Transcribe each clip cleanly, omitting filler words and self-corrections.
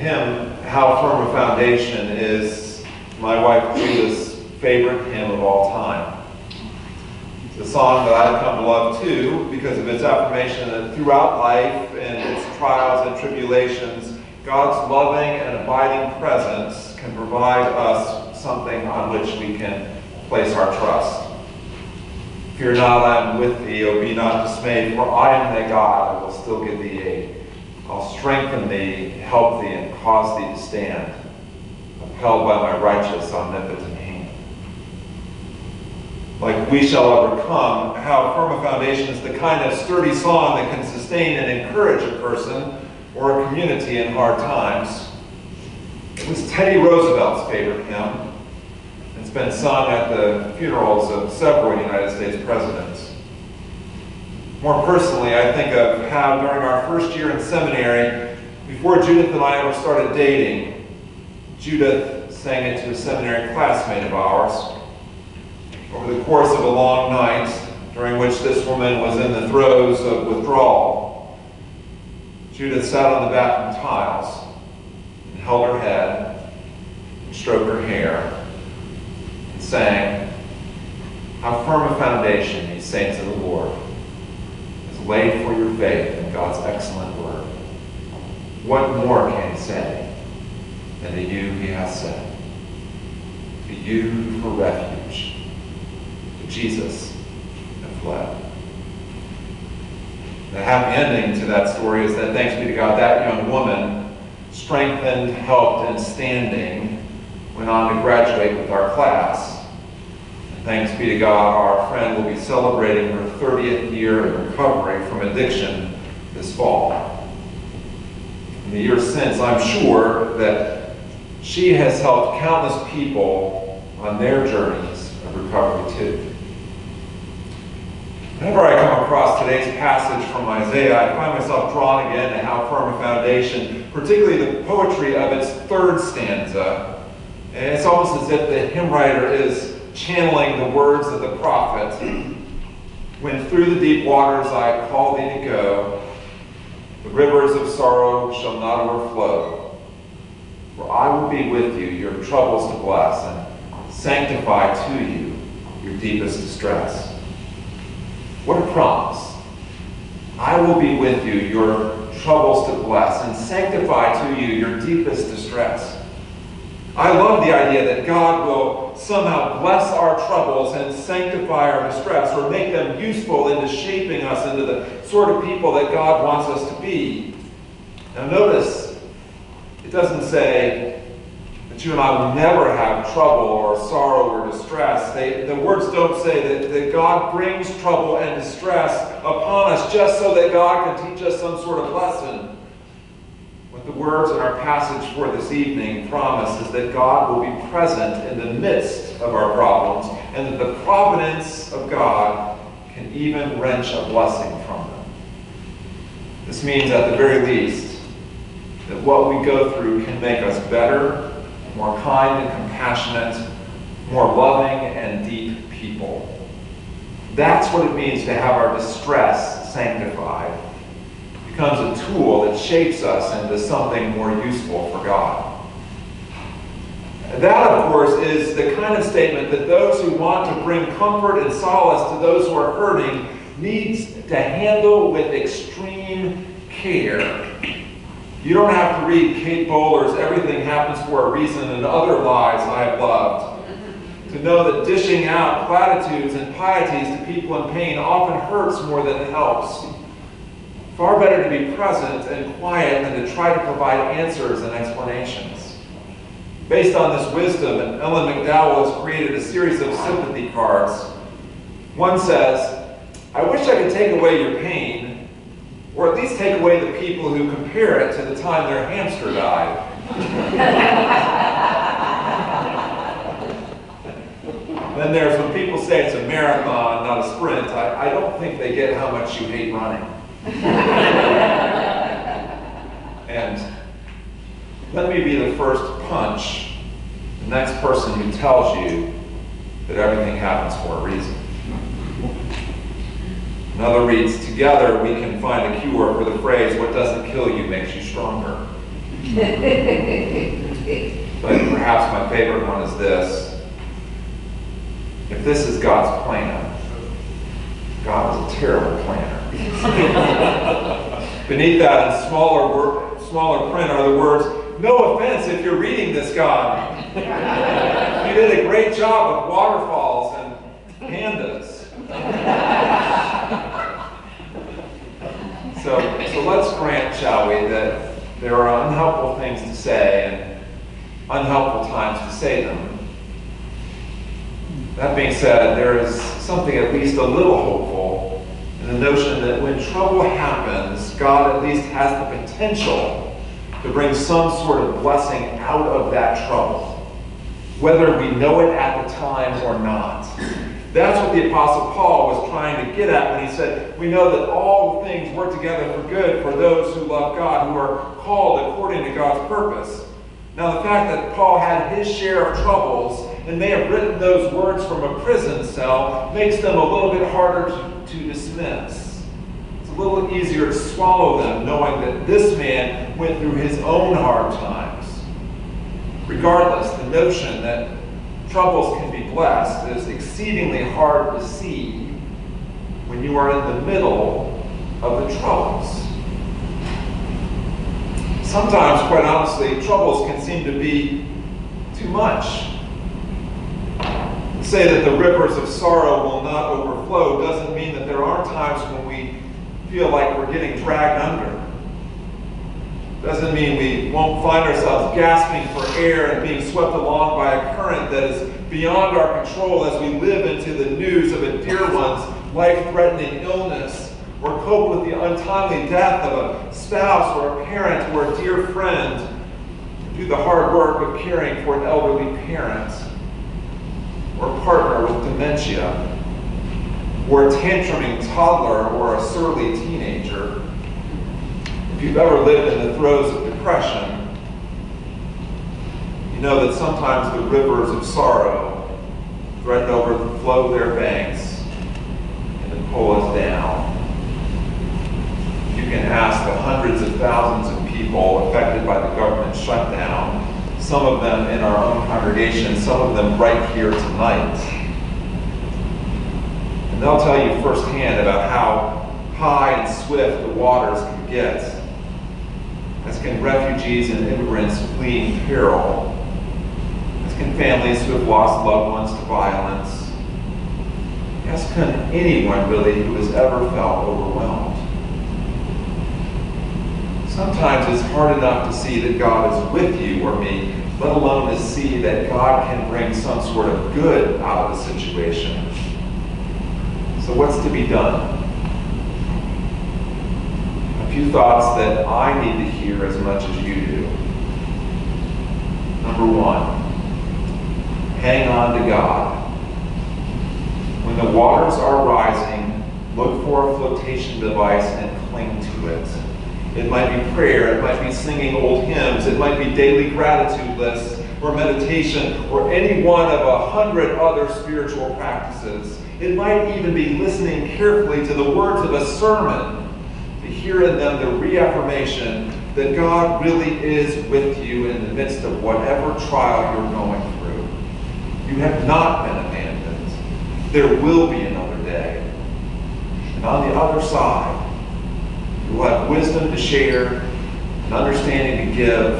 hymn, How Firm a Foundation, is my wife Judith's favorite hymn of all time. It's a song that I've come to love too because of its affirmation that throughout life and its trials and tribulations, God's loving and abiding presence can provide us something on which we can place our trust. Fear not, I am with thee, O be not dismayed, for I am thy God, I will still give thee aid. I'll strengthen thee, help thee, and cause thee to stand, upheld by my righteous, omnipotent hand. Like We Shall Overcome, How Firm a Foundation is the kind of sturdy song that can sustain and encourage a person or a community in hard times. It was Teddy Roosevelt's favorite hymn. It's been sung at the funerals of several United States presidents. More personally, I think of how during our first year in seminary, before Judith and I ever started dating, Judith sang it to a seminary classmate of ours. Over the course of a long night, during which this woman was in the throes of withdrawal, Judith sat on the bathroom tiles and held her head and stroked her hair and sang, "How firm a foundation, ye saints of the Lord, is laid for your faith in God's excellent word. What more can he say than to you he has said? To you for refuge, to Jesus have fled." The happy ending to that story is that, thanks be to God, that young woman, strengthened, helped, and standing, went on to graduate with our class. And thanks be to God, our friend will be celebrating her 30th year of recovery from addiction this fall. In the years since, I'm sure that she has helped countless people on their journeys of recovery too. Whenever I come across today's passage from Isaiah, I find myself drawn again to How Firm a Foundation, particularly the poetry of its third stanza. And it's almost as if the hymn writer is channeling the words of the prophet. "When through the deep waters I call thee to go, the rivers of sorrow shall not overflow. For I will be with you, your troubles to bless, and sanctify to you your deepest distress." What a promise. I will be with you, your troubles to bless, and sanctify to you your deepest distress. I love the idea that God will somehow bless our troubles and sanctify our distress, or make them useful into shaping us into the sort of people that God wants us to be. Now notice, it doesn't say that you and I will never have trouble or sorrow or distress. The words don't say that God brings trouble and distress upon us just so that God can teach us some sort of lesson. What the words in our passage for this evening promise is that God will be present in the midst of our problems, and that the providence of God can even wrench a blessing from them. This means, at the very least, that what we go through can make us better, more kind and compassionate, more loving and deep people. That's what it means to have our distress sanctified. It becomes a tool that shapes us into something more useful for God. That, of course, is the kind of statement that those who want to bring comfort and solace to those who are hurting need to handle with extreme care. You don't have to read Kate Bowler's "Everything Happens for a Reason" and other lies I have loved to know that dishing out platitudes and pieties to people in pain often hurts more than it helps. Far better to be present and quiet than to try to provide answers and explanations. Based on this wisdom, Ellen McDowell has created a series of sympathy cards. One says, "I wish I could take away your pain, or at least take away the people who compare it to the time their hamster died." Then there's when people say it's a marathon, not a sprint. I don't think they get how much you hate running. And let me be the first punch the next person who tells you that everything happens for a reason. Another reads, "Together we can find a cure for the phrase, what doesn't kill you makes you stronger." But perhaps my favorite one is this. If this is God's plan, God is a terrible planner. Beneath that in smaller print are the words, "No offense if you're reading this, God. You did a great job with waterfalls and pandas." So let's grant, shall we, that there are unhelpful things to say and unhelpful times to say them. That being said, there is something at least a little hopeful in the notion that when trouble happens, God at least has the potential to bring some sort of blessing out of that trouble, whether we know it at the time or not. That's what the Apostle Paul was trying to get at when he said, we know that all things work together for good for those who love God, who are called according to God's purpose. Now, the fact that Paul had his share of troubles and may have written those words from a prison cell makes them a little bit harder to dismiss. It's a little easier to swallow them, knowing that this man went through his own hard times. Regardless, the notion that troubles can be blessed is exceedingly hard to see when you are in the middle of the troubles. Sometimes, quite honestly, troubles can seem to be too much. To say that the rivers of sorrow will not overflow doesn't mean that there aren't times when we feel like we're getting dragged under. Doesn't mean we won't find ourselves gasping for air and being swept along by a current that is beyond our control as we live into the news of a dear one's life-threatening illness, or cope with the untimely death of a spouse or a parent or a dear friend, or do the hard work of caring for an elderly parent, or partner with dementia, or a tantruming toddler or a surly teenager. If you've ever lived in the throes of depression, you know that sometimes the rivers of sorrow threaten to overflow their banks and to pull us down. You can ask the hundreds of thousands of people affected by the government shutdown, some of them in our own congregation, some of them right here tonight. And they'll tell you firsthand about how high and swift the waters can get, as can refugees and immigrants fleeing peril, as can families who have lost loved ones to violence, as can anyone really who has ever felt overwhelmed. Sometimes it's hard enough to see that God is with you or me, let alone to see that God can bring some sort of good out of the situation. So what's to be done? A few thoughts that I need to hear as much as you do. Number one, hang on to God. When the waters are rising, look for a flotation device and cling to it. It might be prayer, it might be singing old hymns, it might be daily gratitude lists or meditation or any one of 100 other spiritual practices. It might even be listening carefully to the words of a sermon to hear in them the reaffirmation that God really is with you in the midst of whatever trial you're going through. You have not been abandoned. There will be another day. And on the other side, you will have wisdom to share, and understanding to give,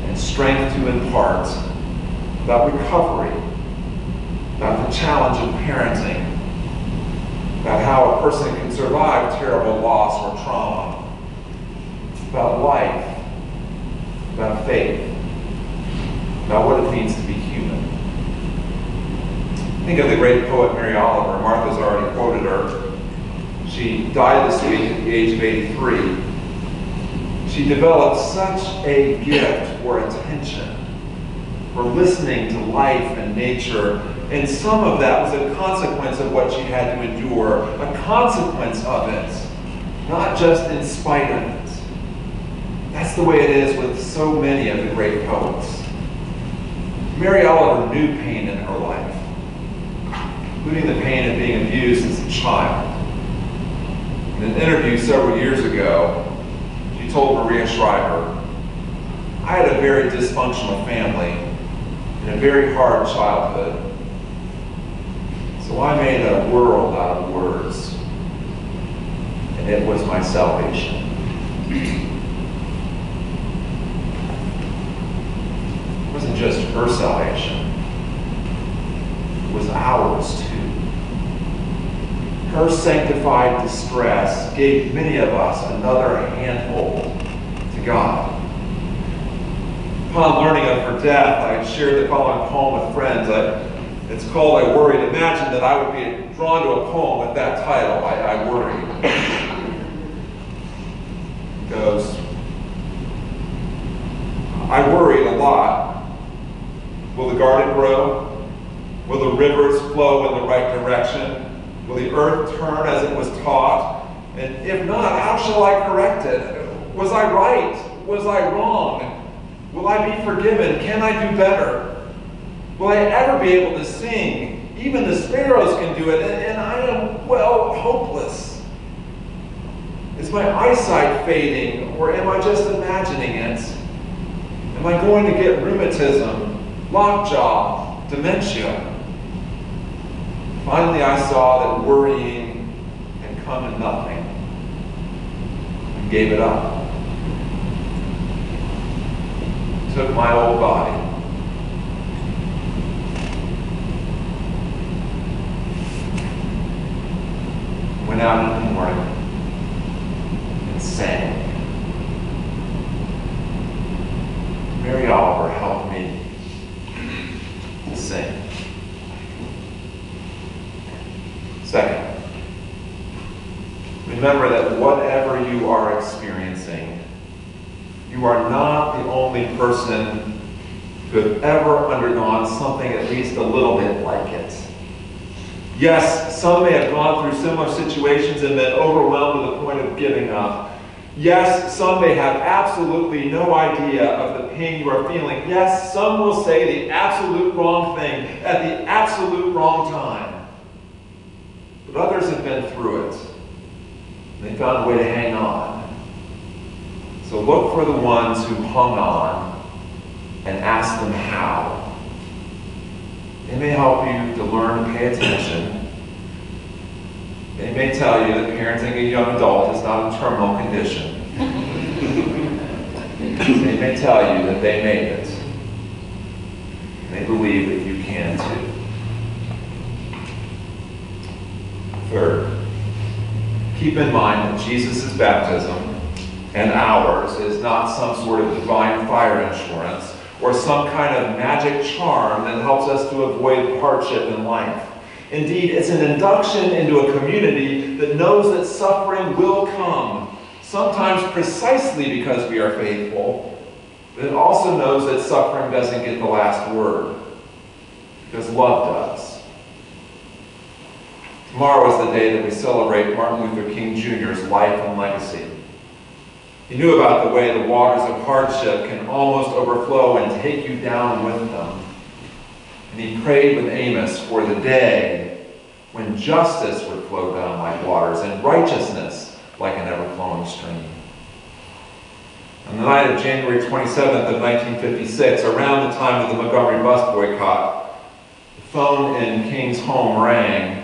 and strength to impart about recovery, about the challenge of parenting, about how a person can survive terrible loss or trauma, about life, about faith, about what it means to be human. Think of the great poet Mary Oliver. Martha's already quoted her. She died this week at the age of 83. She developed such a gift for attention, for listening to life and nature, and some of that was a consequence of what she had to endure, a consequence of it, not just in spite of it. That's the way it is with so many of the great poets. Mary Oliver knew pain in her life, including the pain of being abused as a child. In an interview several years ago, she told Maria Shriver, I had a very dysfunctional family and a very hard childhood. So I made a world out of words, and it was my salvation. It wasn't just her salvation, it was ours too. Her sanctified distress gave many of us another handhold to God. Upon learning of her death, I shared the following poem with friends. It's called I Worried. Imagine that I would be drawn to a poem with that title, I Worried. It goes, I worried a lot. Will the garden grow? Will the rivers flow in the right direction? Will the earth turn as it was taught? And if not, how shall I correct it? Was I right? Was I wrong? Will I be forgiven? Can I do better? Will I ever be able to sing? Even the sparrows can do it, and I am, well, hopeless. Is my eyesight fading, or am I just imagining it? Am I going to get rheumatism, lockjaw, dementia? Finally, I saw that worrying had come to nothing and gave it up. Took my old body, went out in the morning and sang. Mary Oliver helped me to sing. Second, remember that whatever you are experiencing, you are not the only person who has ever undergone something at least a little bit like it. Yes, some may have gone through similar situations and been overwhelmed to the point of giving up. Yes, some may have absolutely no idea of the pain you are feeling. Yes, some will say the absolute wrong thing at the absolute wrong time. But others have been through it. And they found a way to hang on. So look for the ones who hung on and ask them how. They may help you to learn to pay attention. They may tell you that parenting a young adult is not a terminal condition. They may tell you that they made it. They believe that you can too. Third, keep in mind that Jesus' baptism and ours is not some sort of divine fire insurance or some kind of magic charm that helps us to avoid hardship in life. Indeed, it's an induction into a community that knows that suffering will come, sometimes precisely because we are faithful, but it also knows that suffering doesn't get the last word, because love does. Tomorrow is the day that we celebrate Martin Luther King Jr.'s life and legacy. He knew about the way the waters of hardship can almost overflow and take you down with them. And he prayed with Amos for the day when justice would flow down like waters and righteousness like an ever-flowing stream. On the night of January 27th of 1956, around the time of the Montgomery bus boycott, the phone in King's home rang.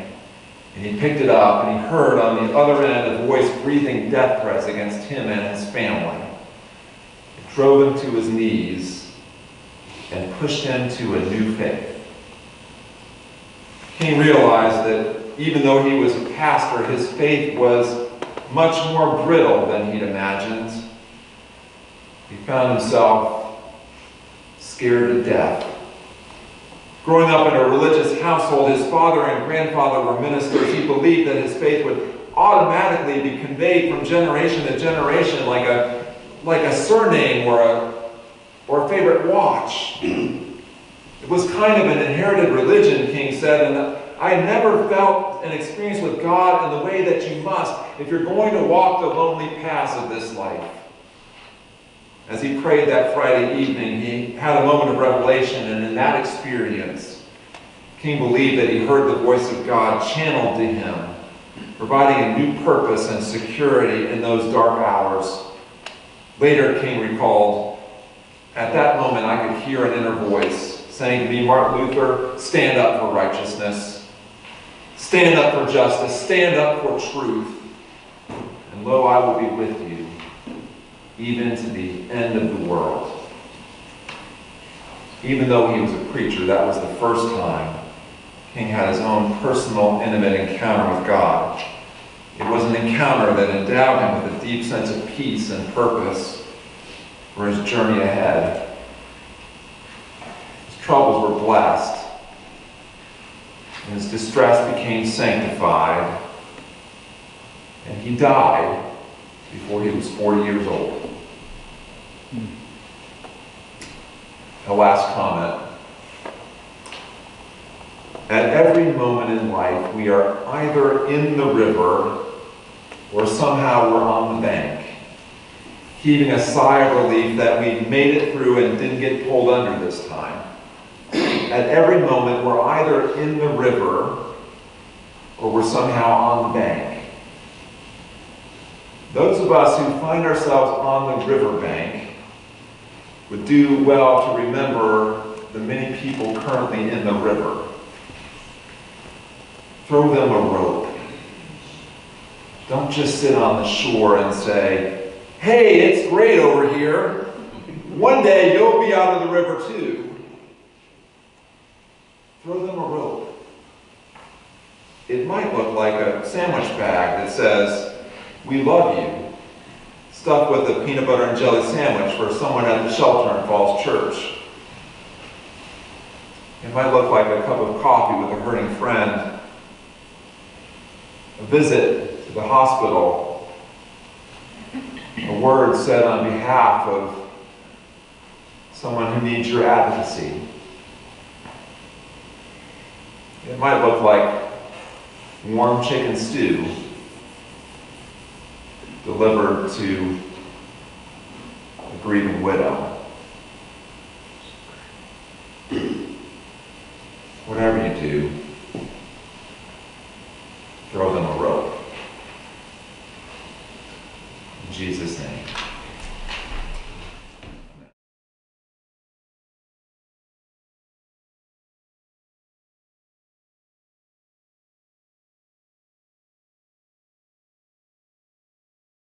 And he picked it up, and he heard on the other end a voice breathing death threats against him and his family. It drove him to his knees and pushed him to a new faith. King realized that even though he was a pastor, his faith was much more brittle than he'd imagined. He found himself scared to death. Growing up in a religious household, his father and grandfather were ministers. He believed that his faith would automatically be conveyed from generation to generation like a surname or a favorite watch. It was kind of an inherited religion, King said, and I never felt an experience with God in the way that you must if you're going to walk the lonely paths of this life. As he prayed that Friday evening, he had a moment of revelation, and in that experience, King believed that he heard the voice of God channeled to him, providing a new purpose and security in those dark hours. Later, King recalled, At that moment, I could hear an inner voice saying to me, Martin Luther, stand up for righteousness. Stand up for justice. Stand up for truth. And lo, I will be with you, even to the end of the world. Even though he was a preacher, that was the first time King had his own personal, intimate encounter with God. It was an encounter that endowed him with a deep sense of peace and purpose for his journey ahead. His troubles were blessed, and his distress became sanctified, and he died before he was 40 years old. A last comment. At every moment in life, we are either in the river or somehow we're on the bank, heaving a sigh of relief that we made it through and didn't get pulled under this time. At every moment, we're either in the river or we're somehow on the bank. Those of us who find ourselves on the riverbank would do well to remember the many people currently in the river. Throw them a rope. Don't just sit on the shore and say, hey, it's great over here. One day you'll be out of the river too. Throw them a rope. It might look like a sandwich bag that says, we love you, stuffed with a peanut butter and jelly sandwich for someone at the shelter in Falls Church. It might look like a cup of coffee with a hurting friend, a visit to the hospital, a word said on behalf of someone who needs your advocacy. It might look like warm chicken stew delivered to a grieving widow. Whatever you do, throw them a rope.